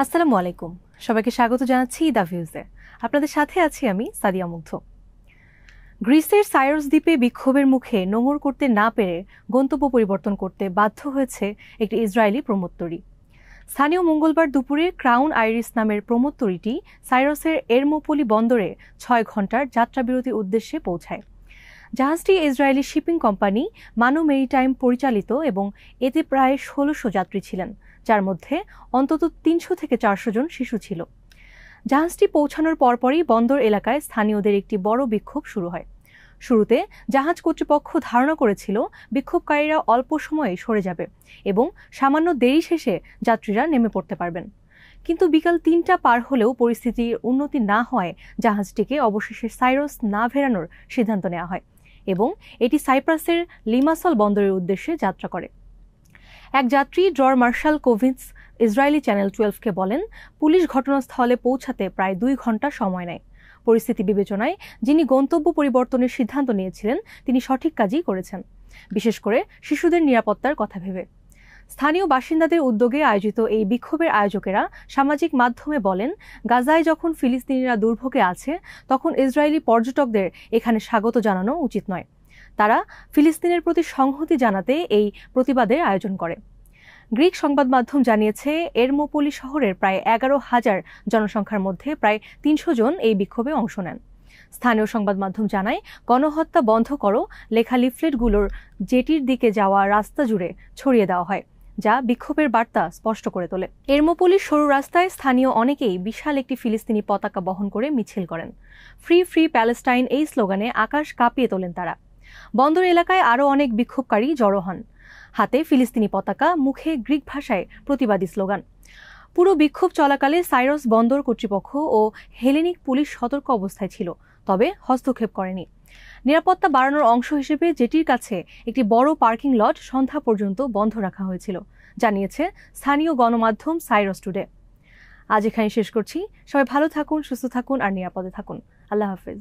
আসসালামু আলাইকুম, সবাইকে স্বাগত জানাচ্ছি দ্য ভিউজে। আপনাদের সাথে আছি আমি সাদিয়া মুগ্ধ। গ্রিসের সাইরাস দ্বীপে বিক্ষোভের মুখে নোঙর করতে না পেরে গন্তব্য পরিবর্তন করতে বাধ্য হয়েছে একটি ইসরায়েলি প্রমোত্তরি। স্থানীয় মঙ্গলবার দুপুরে ক্রাউন আইরিস নামের প্রমোত্তরিটি সাইরাসের এরমোপোলি বন্দরে 6 ঘন্টার যাত্রাবিরতির উদ্দেশ্যে পৌঁছায়। জাহাজটি ইসরায়েলি শিপিং কোম্পানি মানু মেরিটাইম পরিচালিত এবং এতে প্রায় 1600 যাত্রী ছিলেন, যার মধ্যে অন্তত 300 থেকে 400 জন শিশু ছিল। জাহাজটি পৌঁছানোর পরপরই বন্দর এলাকায় স্থানীয়দের একটি বড় বিক্ষোভ শুরু হয়। শুরুতে জাহাজ কর্তৃপক্ষ ধারণা করেছিল বিক্ষোভকারীরা অল্প সময়ে সরে যাবে এবং সামান্য দেরি শেষে যাত্রীরা নেমে পড়তে পারবেন। কিন্তু বিকাল 3টা পার হলেও পরিস্থিতির উন্নতি না হওয়ায় জাহাজটিকে অবশেষে সাইরাস না ফেরানোর সিদ্ধান্ত নেওয়া হয় এবং এটি সাইপ্রাসের লিমাসল বন্দরের উদ্দেশ্যে যাত্রা করে। এক যাত্রী ড্রর মার্শাল কোভিন্স ইসরায়েলি চ্যানেল 12কে বলেন, পুলিশ ঘটনাস্থলে পৌঁছাতে প্রায় 2 ঘন্টা সময় নেয়। পরিস্থিতি বিবেচনায় যিনি গন্তব্য পরিবর্তনের সিদ্ধান্ত নিয়েছিলেন তিনি সঠিক কাজই করেছেন, বিশেষ করে শিশুদের নিরাপত্তার কথা ভেবে। স্থানীয় বাসিন্দাদের উদ্যোগে আয়োজিত এই বিক্ষোভের আয়োজকেরা সামাজিক মাধ্যমে বলেন, গাজায় যখন ফিলিস্তিনিরা দুর্ভোগে আছে তখন ইসরায়েলি পর্যটকদের এখানে স্বাগত জানানো উচিত নয়। তারা ফিলিস্তিনের প্রতি সংহতি জানাতে এই প্রতিবাদের আয়োজন করে। গ্রিক সংবাদ মাধ্যম জানিয়েছে এরমোপোলি শহরের প্রায় 11,000 জনসংখ্যার মধ্যে প্রায় 300 জন এই বিক্ষোভে অংশ নেন। স্থানীয় সংবাদ মাধ্যম জানায়, গণহত্যা বন্ধ করো লেখা লিফলেটগুলোর জেটির দিকে যাওয়া রাস্তা জুড়ে ছড়িয়ে দেওয়া হয়, যা বিক্ষোভের বার্তা স্পষ্ট করে তোলে। এরমোপোলির সরু রাস্তায় স্থানীয় অনেকেই বিশাল একটি ফিলিস্তিনি পতাকা বহন করে মিছিল করেন। ফ্রি ফ্রি প্যালেস্টাইন এই স্লোগানে আকাশ কাঁপিয়ে তোলেন তারা। বন্দর এলাকায় আরও অনেক বিক্ষোভকারী জড়ো হন, হাতে ফিলিস্তিনি পতাকা, মুখে গ্রিক ভাষায় প্রতিবাদী স্লোগান। পুরো বিক্ষোভ চলাকালে সাইরাস বন্দর কর্তৃপক্ষ ও হেলেনিক পুলিশ সতর্ক অবস্থায় ছিল, তবে হস্তক্ষেপ করেনি। নিরাপত্তা বাড়ানোর অংশ হিসেবে জেটির কাছে একটি বড় পার্কিং লট সন্ধ্যা পর্যন্ত বন্ধ রাখা হয়েছিল, জানিয়েছে স্থানীয় গণমাধ্যম সাইরাস টুডে। আজ এখানে শেষ করছি। সবাই ভালো থাকুন, সুস্থ থাকুন আর নিরাপদে থাকুন। আল্লাহ হাফেজ।